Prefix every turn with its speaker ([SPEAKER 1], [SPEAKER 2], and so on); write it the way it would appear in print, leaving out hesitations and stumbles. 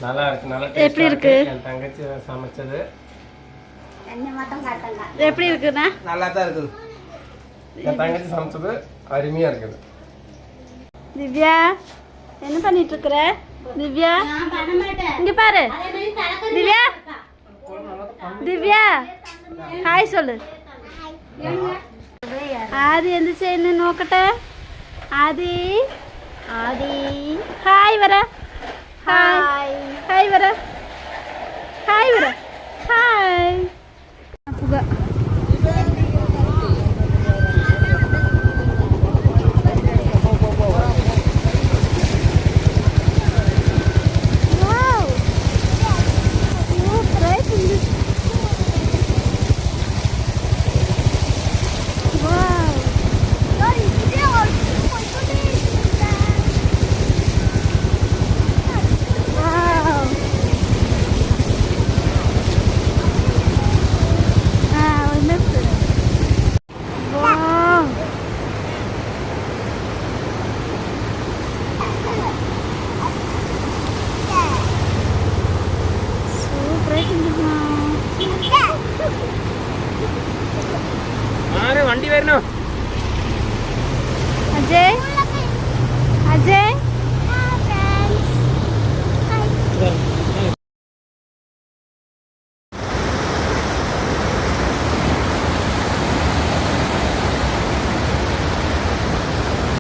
[SPEAKER 1] நல்லா இருக்கு. நல்லா
[SPEAKER 2] எப்படி இருக்கு?
[SPEAKER 1] என் தங்கச்சி சமைச்சது
[SPEAKER 2] எப்படி இருக்குண்ணா?
[SPEAKER 1] நல்லா தான் இருக்குது. என் தங்கச்சி சமைச்சது அருமையா இருக்குது.
[SPEAKER 2] திவ்யா என்ன பண்ணிட்டு இருக்கிற? திவ்யா இங்க பாரு. திவ்யா திவ்யா ஹாய் சொல்லு. ఆది ఎందుకు చేయను నోకట? ఆది ఆది హాయ్ వరా. హాయ్ హాయ్ వరా. హాయ్ వరా. హాయ్ పుగా
[SPEAKER 1] വണ്ടി വരുന്നു.
[SPEAKER 2] അജയ് അജയ്